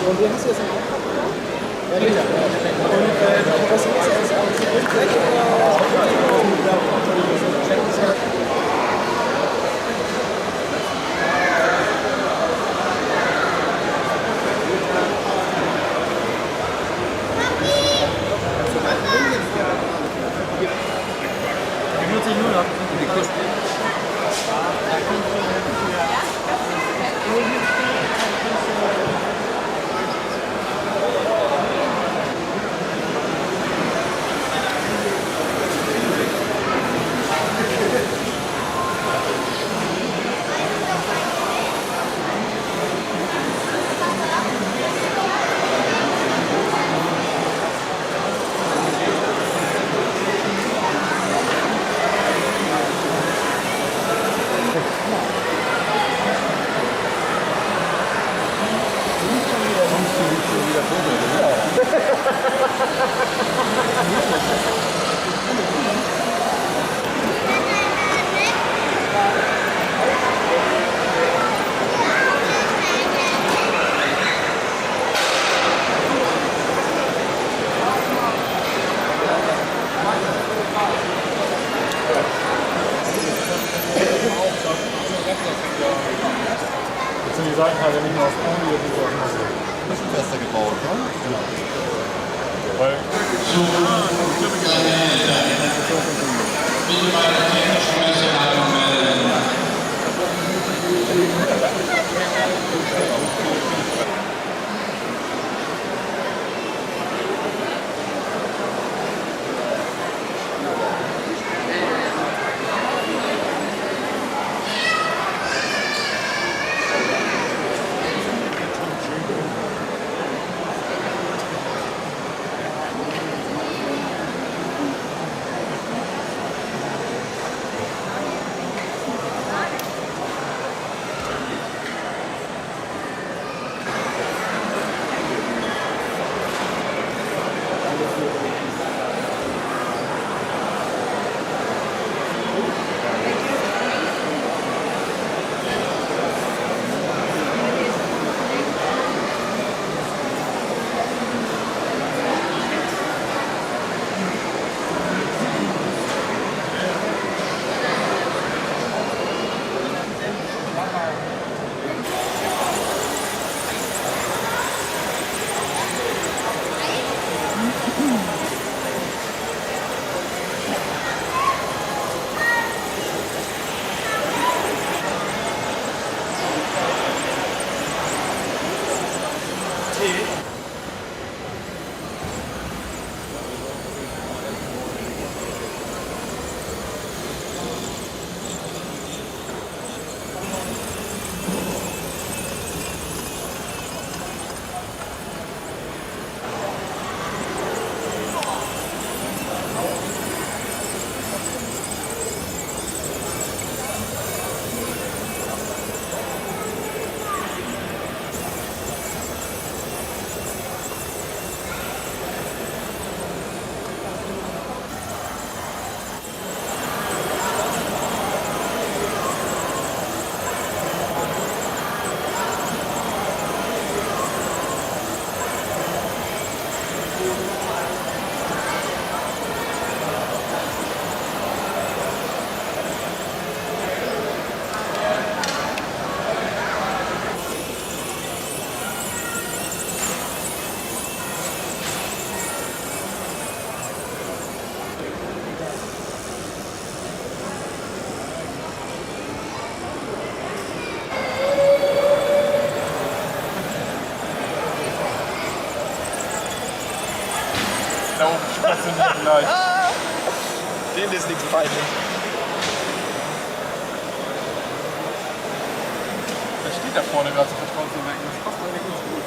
Und den hast du jetzt im Auftrag bekommen? Ja, ja. Und was ist das? Als Rückblick oder? Die Seitenteile nicht mehr aus Folie, die sind ein bisschen fester gebaut, ne? Ja. Weil bitte bei der technischen Messeleitung melden. Da oben stationiert gleich. Denen ist nichts peinlich. Der steht da vorne gerade so vertraut zu wecken. Das passt eigentlich ganz gut.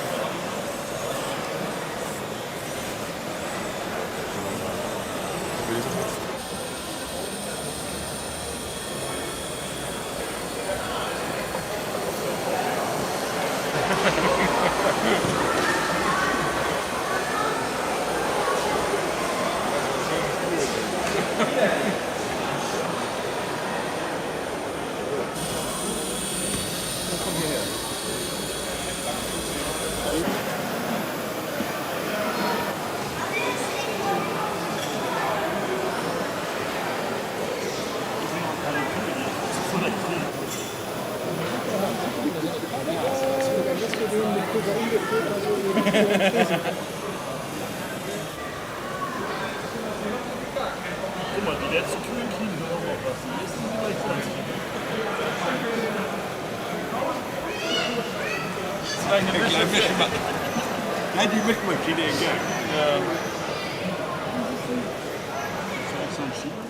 sogar umgedreht, also irgendwie. Guck mal, die letzten Kühen kriegen wir auch noch was. Die nächsten sind gleich 20. Gleich eine Wäsche. Gleich die Mischmaschine in Gang. Ja. Soll ich so einen Schieben?